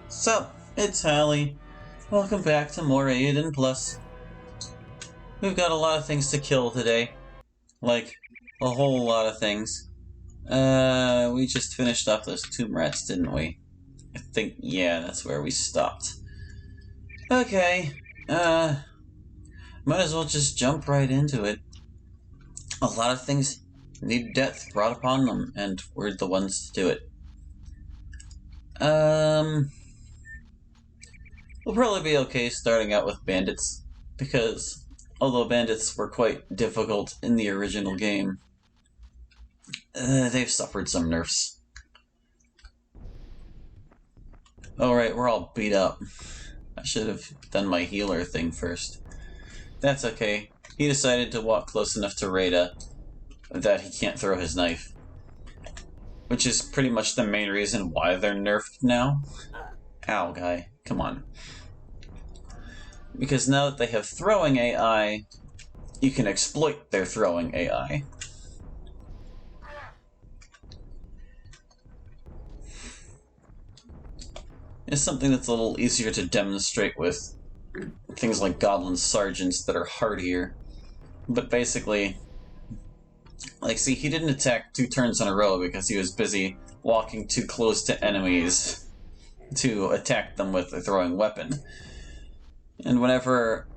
Sup, it's Hallie. Welcome back to more Aidyn Plus. We've got a lot of things to kill today. Like, a whole lot of things. We just finished off those tomb rats, didn't we? I think, yeah, that's where we stopped. Okay, might as well just jump right into it. A lot of things need death brought upon them, and we're the ones to do it. We'll probably be okay starting out with bandits, because although bandits were quite difficult in the original game, they've suffered some nerfs. Alright, we're all beat up. I should have done my healer thing first. That's okay. He decided to walk close enough to Rada that he can't throw his knife. Which is pretty much the main reason why they're nerfed now. Ow, guy. Come on. Because now that they have throwing AI, you can exploit their throwing AI. It's something that's a little easier to demonstrate with things like Goblin Sergeants that are hardier. But basically, like, see, he didn't attack 2 turns in a row because he was busy walking too close to enemies to attack them with a throwing weapon. And whenever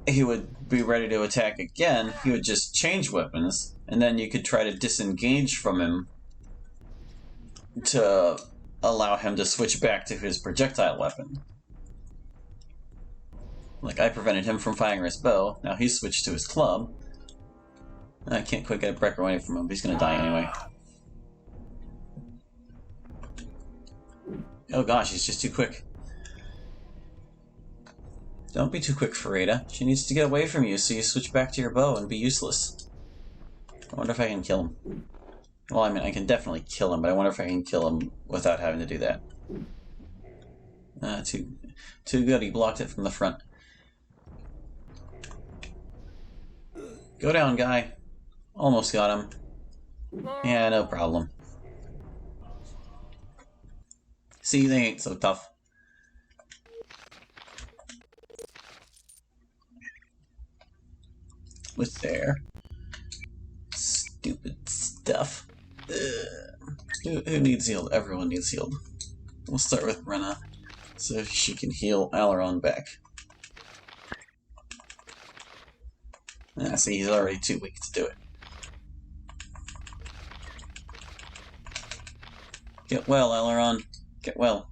he would be ready to attack again, he would just change weapons, and then you could try to disengage from him to allow him to switch back to his projectile weapon. Like, I prevented him from firing his bow, now he's switched to his club. I can't quite get a break away from him, but he's gonna die anyway. Oh gosh, he's just too quick. Don't be too quick for Rada. She needs to get away from you so you switch back to your bow and be useless. I wonder if I can kill him. Well, I mean, I can definitely kill him, but I wonder if I can kill him without having to do that. Too good, he blocked it from the front. Go down, guy. Almost got him. Yeah, no problem. See, they ain't so tough. With their stupid stuff. Who needs healed? Everyone needs healed. We'll start with Brenna, so she can heal Aileron back. See, he's already too weak to do it. Get well, Aileron. Get well.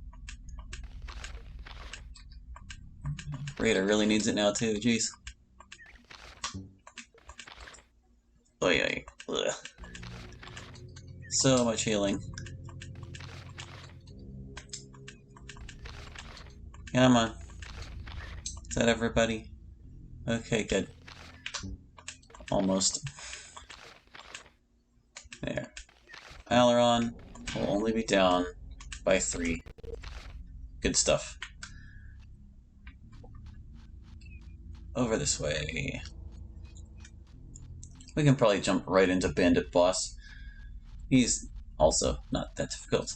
Rada really needs it now, too. Jeez. Oy, oy. Ugh. So much healing. Come on. Is that everybody? Okay, good. Almost. There. Aileron will only be down by 3. Good stuff. Over this way. We can probably jump right into Bandit Boss. He's also not that difficult.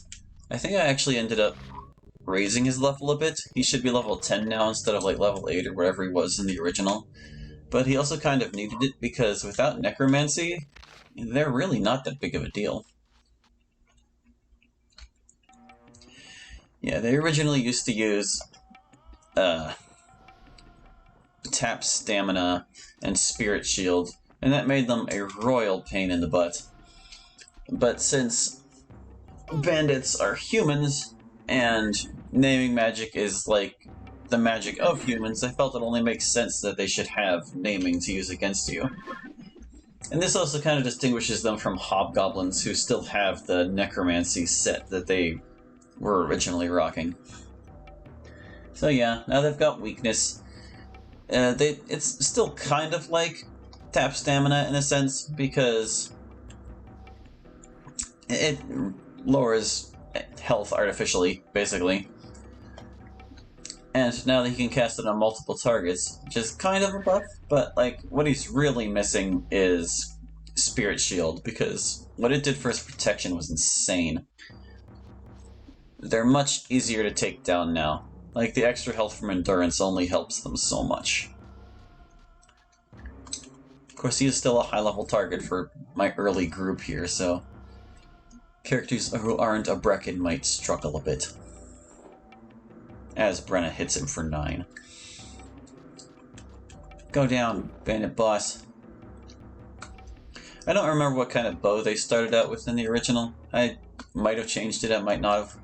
I think I actually ended up raising his level a bit. He should be level 10 now instead of like level 8 or whatever he was in the original. But he also kind of needed it because without Necromancy, they're really not that big of a deal. Yeah, they originally used to use Tap Stamina and Spirit Shield, and that made them a royal pain in the butt. But since bandits are humans, and naming magic is like the magic of humans, I felt it only makes sense that they should have naming to use against you. And this also kind of distinguishes them from hobgoblins who still have the necromancy set that they were originally rocking. So yeah, now they've got weakness. It's still kind of like Tap Stamina in a sense, because it lowers health artificially, basically. And now that he can cast it on multiple targets, which is kind of a buff, but like what he's really missing is Spirit Shield, because what it did for his protection was insane. they're much easier to take down now. Like, the extra health from endurance only helps them so much. Of course, he is still a high-level target for my early group here, so characters who aren't a Brecken might struggle a bit. As Brenna hits him for 9. Go down, bandit boss. I don't remember what kind of bow they started out with in the original. I might have changed it, I might not have.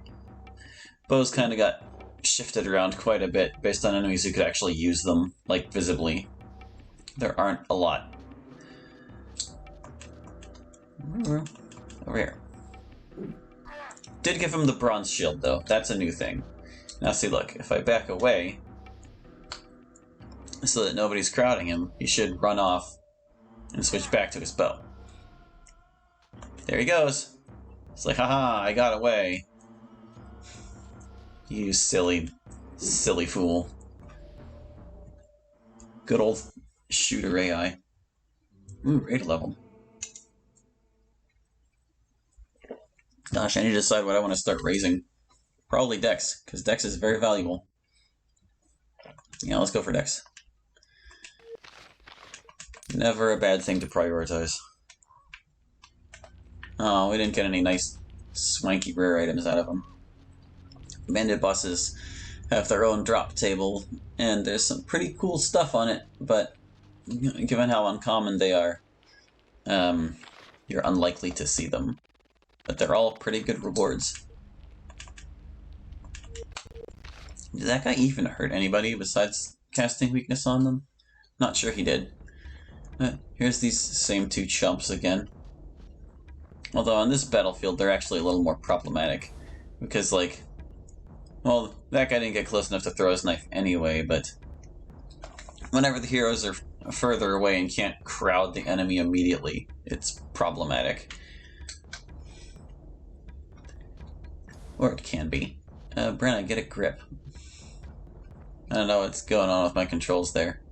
Bows kind of got shifted around quite a bit based on enemies who could actually use them, like, visibly. There aren't a lot. Over here. Did give him the bronze shield, though. That's a new thing. Now see, look, if I back away, so that nobody's crowding him, he should run off and switch back to his bow. There he goes. It's like, haha, I got away. You silly fool. Good old shooter AI. Ooh, raid level. Gosh, I need to decide what I want to start raising. Probably Dex, because Dex is very valuable. Yeah, let's go for Dex. Never a bad thing to prioritize. Oh, we didn't get any nice, swanky rare items out of them. Bandit bosses have their own drop table, and there's some pretty cool stuff on it, but given how uncommon they are, you're unlikely to see them. But they're all pretty good rewards. Did that guy even hurt anybody besides casting weakness on them? Not sure he did. Here's these same two chumps again. Although on this battlefield they're actually a little more problematic. Because, like, well, that guy didn't get close enough to throw his knife anyway, but whenever the heroes are further away and can't crowd the enemy immediately, it's problematic. Or it can be. Brenna, get a grip. I don't know what's going on with my controls there.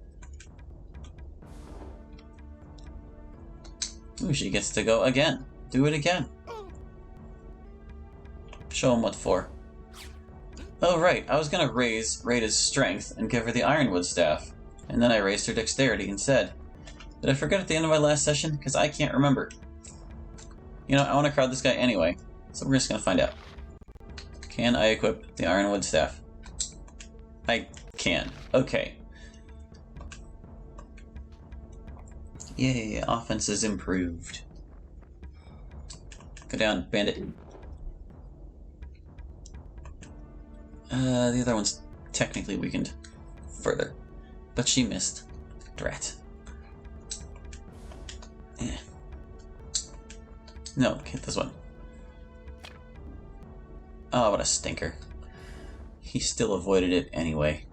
Ooh, she gets to go again. Do it again. Show him what for. Oh right, I was gonna raise Rada's strength and give her the Ironwood staff, and then I raised her dexterity instead. Did I forget at the end of my last session? Because I can't remember. You know, I want to crowd this guy anyway, so we're just gonna find out. Can I equip the Ironwood staff? I can. Okay. Yay, offense is improved. Go down, bandit. The other one's technically weakened further, but she missed. Drat. Eh. No, hit this one. Oh, what a stinker. He still avoided it anyway.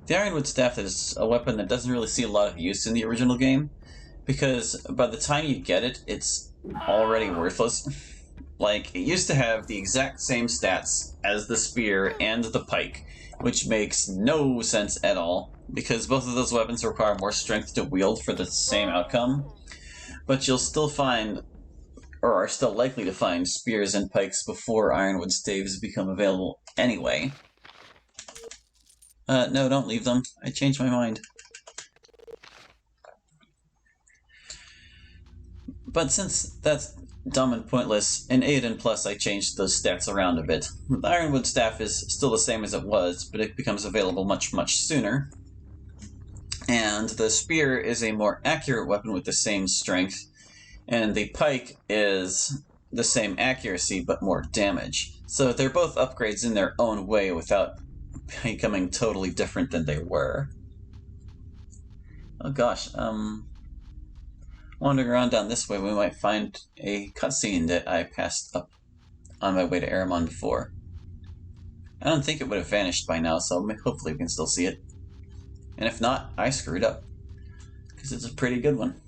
The Ironwood Staff is a weapon that doesn't really see a lot of use in the original game, because by the time you get it, it's already worthless. Like, it used to have the exact same stats as the spear and the pike, which makes no sense at all, because both of those weapons require more strength to wield for the same outcome. But you'll still find, or are still likely to find, spears and pikes before Ironwood staves become available anyway. No, don't leave them. I changed my mind. But since that's dumb and pointless, in Aidyn Plus I changed those stats around a bit. The Ironwood Staff is still the same as it was, but it becomes available much, much sooner. And the spear is a more accurate weapon with the same strength, and the pike is the same accuracy but more damage. So they're both upgrades in their own way without becoming totally different than they were. Oh gosh, wandering around down this way we might find a cutscene that I passed up on my way to Erromon before. I don't think it would have vanished by now, so hopefully we can still see it. And if not, I screwed up, because it's a pretty good one.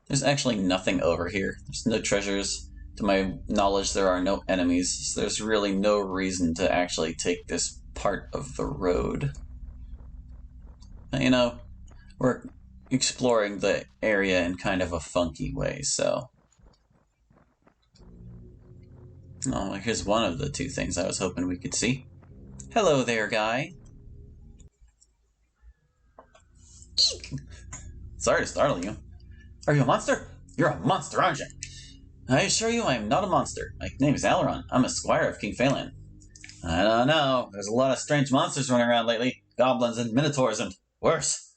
There's actually nothing over here. There's no treasures. To my knowledge, there are no enemies, so there's really no reason to actually take this part of the road. You know, we're exploring the area in kind of a funky way, so... Oh, here's one of the two things I was hoping we could see. Hello there, guy. Eek! Sorry to startle you. Are you a monster? You're a monster, aren't you? I assure you I am not a monster. My name is Aileron. I'm a squire of King Phelan. I don't know. There's a lot of strange monsters running around lately. Goblins and minotaurs and worse.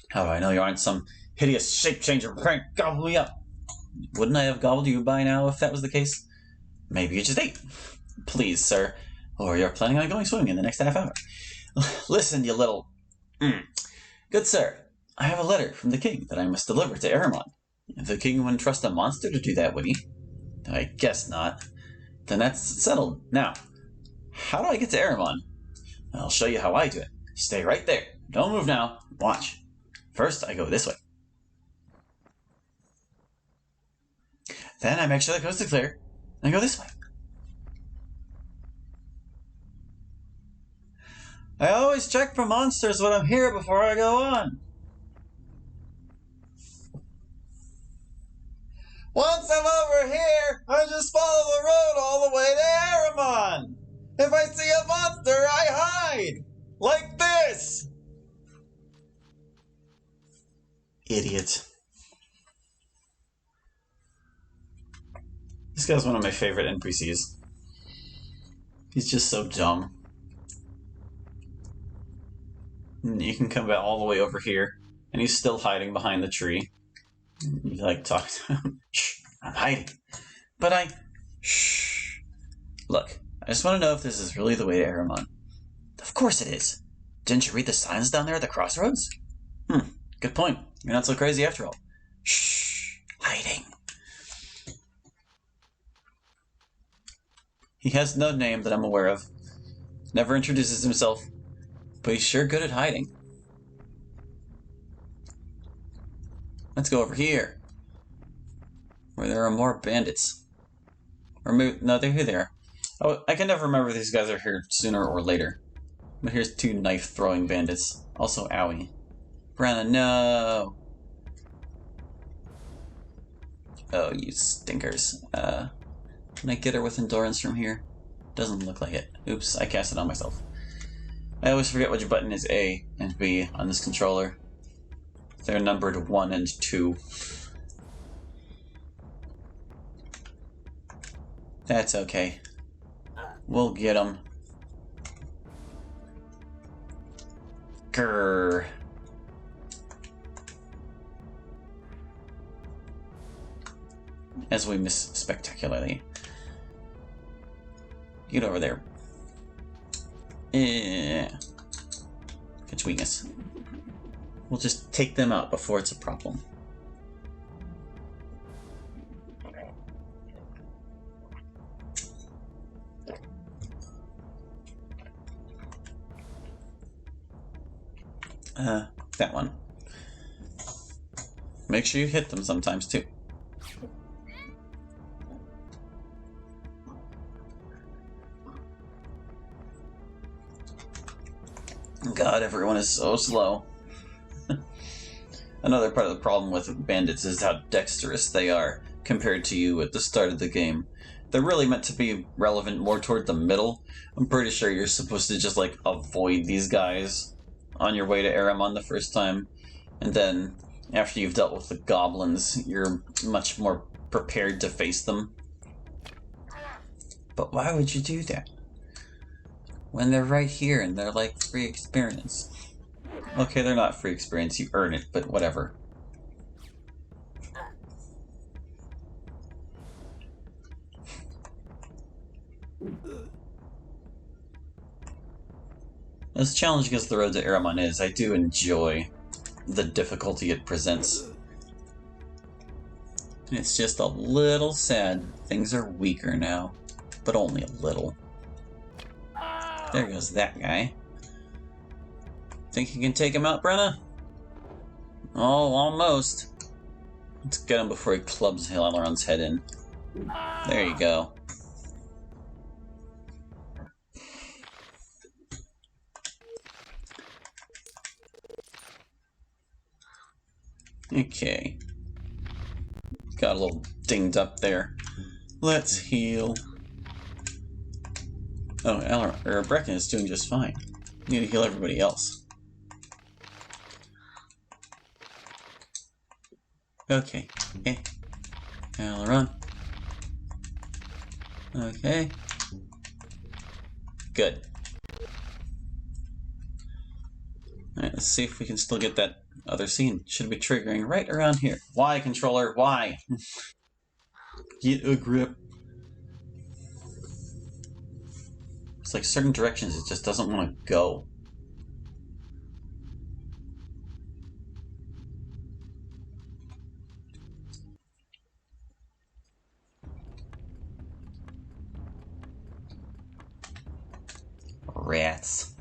How do I know you aren't some hideous shape-changer prank gobble me up? Wouldn't I have gobbled you by now if that was the case? Maybe you just ate. Please, sir. Or you're planning on going swimming in the next half hour. Listen, you little... Good sir, I have a letter from the king that I must deliver to Erromon. The king wouldn't trust a monster to do that, would he? I guess not. Then that's settled. Now, how do I get to Erromon? I'll show you how I do it. Stay right there. Don't move now. Watch. First, I go this way. Then I make sure the coast is clear. And I go this way. I always check for monsters when I'm here before I go on. Once I'm over here, I just follow the road all the way to Erromon. If I see a monster, I hide. Like this. Idiot. This guy's one of my favorite NPCs. He's just so dumb. You can come back all the way over here, and he's still hiding behind the tree. You like talk to him. Shh, I'm hiding. But Shh. Look, I just want to know if this is really the way to Erromon. Of course it is. Didn't you read the signs down there at the crossroads? Good point. You're not so crazy after all. Shh. Hiding. He has no name that I'm aware of. Never introduces himself. But he's sure good at hiding. Let's go over here. Where there are more bandits. Or maybe... No, they're here they are. Oh, I can never remember if these guys are here sooner or later. But here's two knife-throwing bandits. Also, owie. Brenna, no! Oh, you stinkers. Can I get her with endurance from here? Doesn't look like it. Oops, I cast it on myself. I always forget which button is A and B on this controller. They're numbered 1 and 2. That's okay. We'll get them. Grrr. As we miss spectacularly. Get over there. Catch weakness. We'll just take them out before it's a problem. That one. Make sure you hit them sometimes too. God, everyone is so slow. Another part of the problem with bandits is how dexterous they are compared to you at the start of the game. They're really meant to be relevant more toward the middle. I'm pretty sure you're supposed to just like avoid these guys on your way to Erromon the first time, and then after you've dealt with the goblins, you're much more prepared to face them. But why would you do that? When they're right here and they're like free experience. Okay, they're not free experience, you earn it, but whatever. As challenging as the road to Erromon is, I do enjoy the difficulty it presents. It's just a little sad. Things are weaker now, but only a little. There goes that guy. Think you can take him out, Brenna? Oh, almost. Let's get him before he clubs Aileron's head in. There you go. Okay. Got a little dinged up there. Let's heal. Oh, Brecken is doing just fine. Need to heal everybody else. Okay. Aileron. Okay. Good. Alright, let's see if we can still get that other scene. Should be triggering right around here. Why, controller? Why? Get a grip. It's like certain directions it just doesn't want to go. Rats.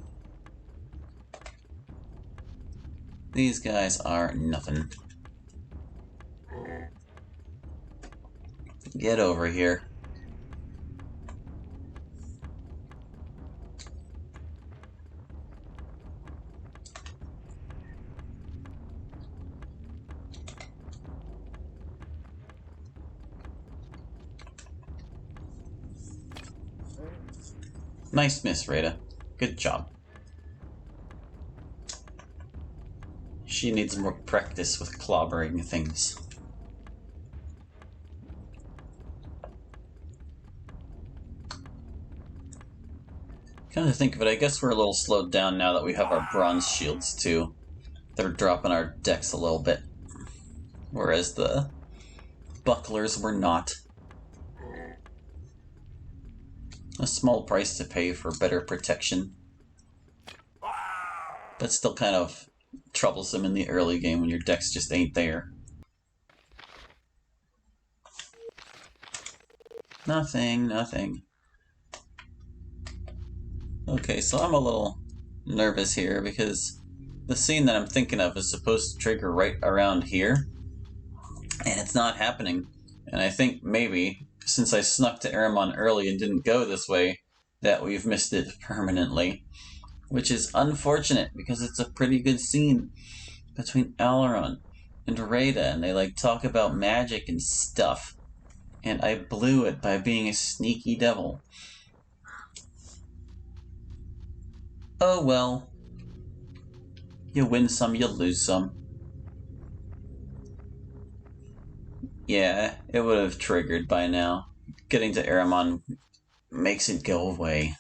These guys are nothing. Get over here. Nice miss, Rada. Good job. She needs more practice with clobbering things. Come to think of it, I guess we're a little slowed down now that we have our bronze shields too. They're dropping our decks a little bit. Whereas the bucklers were not. A small price to pay for better protection. But still kind of troublesome in the early game when your decks just ain't there. Nothing. Okay, so I'm a little nervous here because the scene that I'm thinking of is supposed to trigger right around here, and it's not happening. And I think maybe, since I snuck to Erromon early and didn't go this way, that we've missed it permanently. Which is unfortunate, because it's a pretty good scene between Aileron and Rada, and they like talk about magic and stuff. And I blew it by being a sneaky devil. Oh well. You win some, you lose some. Yeah, it would have triggered by now. Getting to Erromon makes it go away.